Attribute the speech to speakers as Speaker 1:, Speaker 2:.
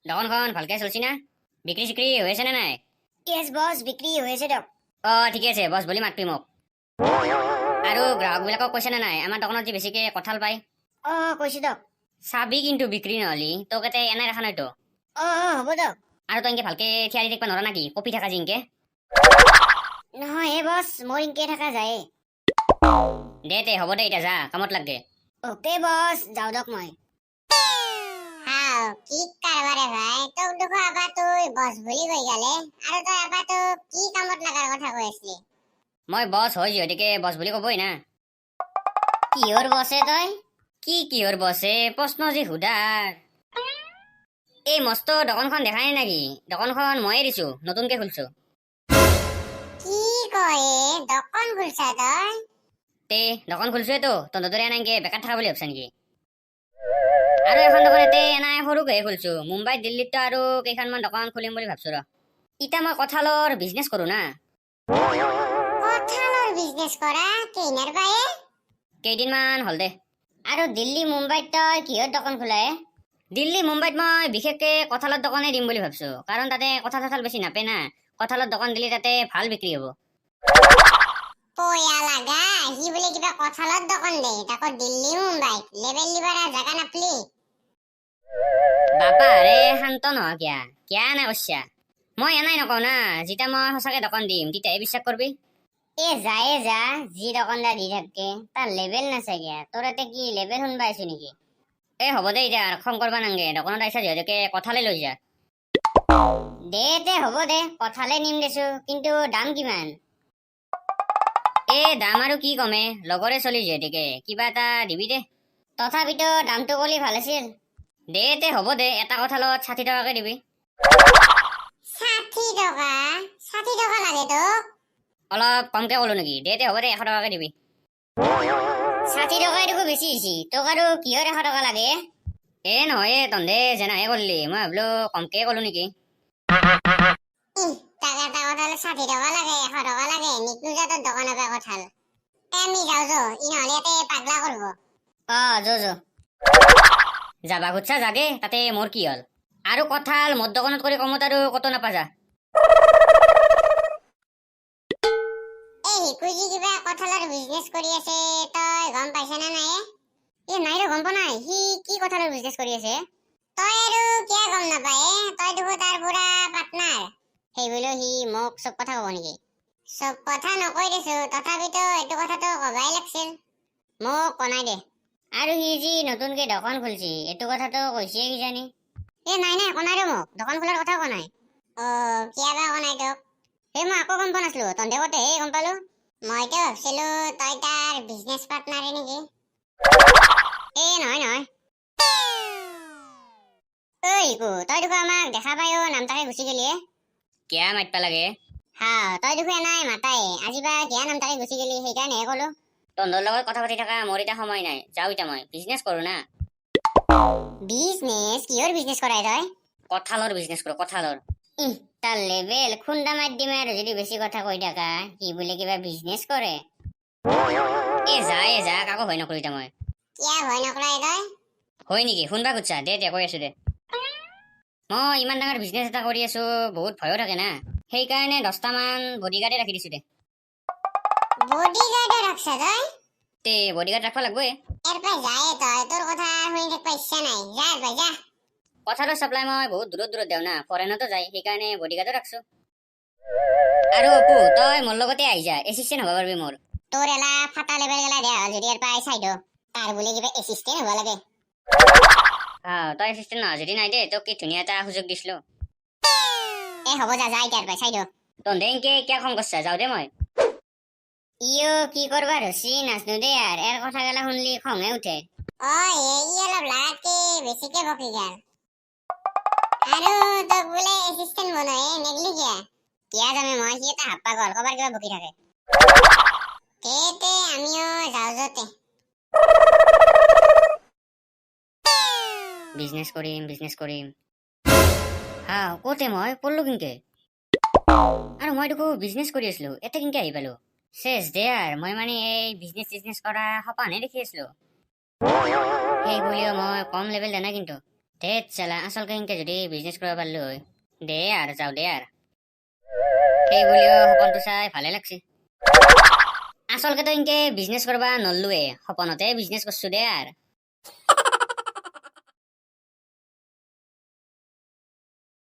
Speaker 1: দোকানখন ভালকে চলছি না? বিক্ৰী চিক্ৰী হৈ আছে নে নাই?
Speaker 2: ইয়েছ বছ, বিক্ৰী হৈ আছে দিয়ক।
Speaker 1: ঠিকে আছে, বছ বুলি মাতবি মোক। আৰু গ্ৰাহকবিলাকক কৈছে নে নাই আমাৰ দোকানত যে বেছিকে কঁঠাল পায়?
Speaker 2: কৈছো দিয়ক।
Speaker 1: চাবি কিন্তু বিক্ৰী নহ'লি তোক এতে এনাই ৰাখা নাইতো।
Speaker 2: হ'ব দিয়ক।
Speaker 1: আৰু তই ইনকে ভালকে থিয়াৰি থাকিব নোৱাৰা নেকি? কপি থাকা যে ইনকে।
Speaker 2: নহয় বছ, মোৰ ইনকে থকা যায়।
Speaker 1: দে হ'ব দে, এতিয়া যা, কামত লাগ দে।
Speaker 2: অ'কে বছ, যাওঁ দিয়ক মই।
Speaker 3: কি কাৰবাৰে ভাই, তোক দেখো আবা তুই বছ বুলি কৈ গালে আৰু তই আবা তোক কি কামত লাগাৰ কথা কৈ আছিলি?
Speaker 1: মই বছ হয় যিহেতুকে বছ বুলি ক'বই না।
Speaker 2: কিহৰ বছে তই?
Speaker 1: কিহৰ বছে প্ৰশ্ন যে সুধাৰ। এই মস্ত দোকানখন দেখাই নাই নেকি? দোকানখন ময়ে দিছো, নতুনকে খুলছো।
Speaker 3: কি কয় দোকান খুলছা তই?
Speaker 1: দোকান খুলছোৱেতো, তহঁতৰ দৰে এনেকে বেকাৰ থাকা বুলি ভাবছা নেকি? আৰু এখন দোকান এতে এনাই সৰুকেহে খুলছো। মুম্বাইত দিল্লীততো আৰু কেইখনমান দোকান খুলিম বুলি ভাবছো ৰ। ইতা মই কঁঠালৰ বিজনেছ কৰো না।
Speaker 3: কঁঠালৰ বিজনেছ কৰা কেইনাৰ পায়ে?
Speaker 1: কেইদিনমান হ'ল দে।
Speaker 2: আৰু দিল্লী মুম্বাইত তই কিহৰ দোকান খোলায়ে?
Speaker 1: দিল্লী মুম্বাইত মই বিশেষকে কঁঠালৰ দোকানেই দিম বুলি ভাবছো, কাৰণ তাতে কঁঠাল চঠাল বেছি নাপায় না। কঁঠালৰ দোকান দিলে তাতে ভাল বিক্ৰী হ'ব।
Speaker 3: পয়া লাগা সি বোলে কিবা কঁঠালৰ দোকান দে, তাকো দিল্লী মুম্বাইত লেবেল দিবাৰ জাগা নাপলি?
Speaker 1: বাবা ৰে শান্ত নহয় কিয়া নাই কৈছা? মই এনাই নকওঁ না, যেতিয়া মই সঁচাকে দোকান দিম তেতিয়াহে বিশ্বাস কৰবি।
Speaker 2: যায়ে যা, যি দোকানদাৰ দি থাকে তাৰ লেবেল নাচাগে। তোৰ এতে কি লেবেল শুনবা আছো নেকি?
Speaker 1: হ'ব দে, এতিয়া খং কৰবা নাংগে। দোকানত আহিছা যিহেতুকে কঁঠালে লৈ যা।
Speaker 2: দে হ'ব দে, কঁঠালে নিম দেছো, কিন্তু দাম কিমান?
Speaker 1: দাম আৰু কি কমে, লগৰে চলি যিহেতুকে কিবা এটা দিবি দে।
Speaker 2: তথাপিতো দামটো কলি ভাল আছিল।
Speaker 1: হ'ব দে, এটা কঁঠালত 60 টকাকে দিবি।
Speaker 3: 60 টকা? 60 টকা লাগে তোক?
Speaker 1: অলপ কমকে ক'লো নেকি? হ'ব দে, 100 টকাকে দিবি।
Speaker 2: 60 টকাই দেখো বেছি হৈছি, তোক আৰু কিহৰ 100 টকা লাগে?
Speaker 1: নহয় তহঁতে যেনাহে কৰলি, মই ভাবলো কমকে ক'লো নেকি।
Speaker 3: তাক এটা কঁঠাল 60 টকা লাগে, 100 টকা লাগে, নিকনো যা তোৰ দোকানৰ পৰা কঁঠাল। আমি যাওঁ ই নহ'লে ইয়াতে পাগলা কৰব।
Speaker 1: যো যাবা খুজছা যাগে, তাতে মোৰ কি হ'ল? আৰু কঁঠাল মোৰ দোকানত কৰি কমত আৰু কতো নাপা যা।
Speaker 3: হিকুজি কিবা কঁঠালৰ বিজনেছ কৰি আছে, তই গম পাইছা না নাই?
Speaker 2: নাই ৰ, গম পোৱা নাই। সি কি কঁঠালৰ বিজনেছ কৰি আছে?
Speaker 3: তই আৰু কিয় গম নাপায়? তই দেখো তাৰ পুৰা পাৰ্টনাৰ।
Speaker 2: সেইবুলিও সি মোক চব কথা কব নেকি?
Speaker 3: চব কথা নকৈ দেছো, তথাপিতো এইটো কথাটো কবাই লাগছিল।
Speaker 2: মোক কনাই দে। আৰু সি যি নতুনকে দোকান খুলছি এইটো কথাটো কৈছে কিজানি? নাই কনাই দে, মোক দোকান খোলাৰ কথা কনাই।
Speaker 3: কিয় বা কনাই তোক?
Speaker 2: মই আকৌ গম পোৱা নাছিলো, তহঁতে কওঁতেহে গম পালো।
Speaker 3: মইতো ভাবছিলো তই তাৰ বিজনেছ পাৰ্টনাৰে নেকি?
Speaker 2: নহয়। হিকু, তই দেখো আমাক দেখা পায়ো নামতাকে গুচি গেলিয়ে।
Speaker 1: কিয়া মাতবা লাগে?
Speaker 2: তই দেখো এনাই মাতাই, আজি বা কিয়া নামতাকে গুচি গেলি, সেইকাৰণেহে কলো।
Speaker 1: তহঁতৰ লগত কথা পাতি থকা মোৰ এতিয়া সময় নাই, যাওঁ এতিয়া মই বিজনেছ কৰো না।
Speaker 2: বিজনেছ? কিহৰ বিজনেছ কৰাই তই?
Speaker 1: কঁঠালৰ বিজনেছ কৰো, কঁঠালৰ।
Speaker 2: তাৰ লেবেল খুন্দা মাৰি দিম আৰু যদি বেছি কথা কৈ থাকা। সি বোলে কিবা বিজনেছ কৰে।
Speaker 1: যা কাকো ভয় নকৰো এতিয়া মই।
Speaker 3: কিয় ভয় নকৰাই তই?
Speaker 1: হয় নেকি? শুনবা খুজছা? দে কৈ আছো দে। মই ইমান ডাঙৰ বিজনেছ এটা কৰি আছো, বহুত ভয়ো থাকে না। সেইকাৰণে 10টা মান বডিগাৰ্ডে ৰাখি দিছো দে।
Speaker 3: বডিগাৰ্ডো ৰাখছা তই?
Speaker 1: বডিগাৰ্ড ৰাখবা লাগবই।
Speaker 3: এৰপা যায়ে তই, তোৰ কথা শুনি থাকবা ইচ্ছা নাই। যা এৰপা যা।
Speaker 1: কঁঠালৰ চাপ্লাই মই বহুত দূৰত দেও না, ফৰেনতো যায়, সেইকাৰণে বডিগাৰ্ডো ৰাখছো। আৰু অপু, তই মোৰ লগতে আহি যা, এচিষ্টেণ্ট হ'ব পাৰিবি মোৰ।
Speaker 2: তোৰ এলা ফাটা লেবেল গেলা দেয়া যদি ইয়াৰ পৰা চাইড তাৰ বোলে কিবা এচিষ্টেণ্ট হ'ব লাগে।
Speaker 1: তই এচিষ্টেণ্ট নহয় যদি নাই দে, তোক কি ধুনীয়া এটা সুযোগ দিছিলো।
Speaker 2: হ'ব যা ইয়াৰ পৰা চাইড।
Speaker 1: তহঁতে এনকে কিয় খং কৰছা? যাওঁ দে মই।
Speaker 2: কি কৰবা ধৰছি নাজনো দে আৰ, এৰ কথা গেলা শুনলি খঙে উঠে।
Speaker 3: ই অলপ লাগাতকে বেছিকে বকি গেল। আৰু তোক বোলে এচিষ্টেণ্ট বনাই নেগলি কিয়া?
Speaker 2: কিয়া জানে মই, সি এটা হাপ্পা গল, কবাৰ কিবা বকি থাকে।
Speaker 3: আমিও যাওঁ যতে।
Speaker 1: বিজনেছ কৰিম। কতে মই পঢ়লো কিনকে? আৰু মই দেখো বিজনেছ কৰি আছিলো, এতে কিনকে আহি পালো? চেছ দে আৰ, মই মানে এই বিজনেছ কৰা সপানহে দেখি আছিলো। সেই বুলিও মই কম লেভেল দে নাই কিন্তু। ধেত চালা আচলকে সেনকে যদি বিজনেছ কৰিব পাৰিলো হয় দে আৰু যাওঁ দে আৰু সেই বুলিও সপোনটো চাই ভালে লাগছে আচলকেতো সেনকে বিজনেছ কৰিব নল্লোৱে সপোনতে বিজনেছ কৰছো দে আৰু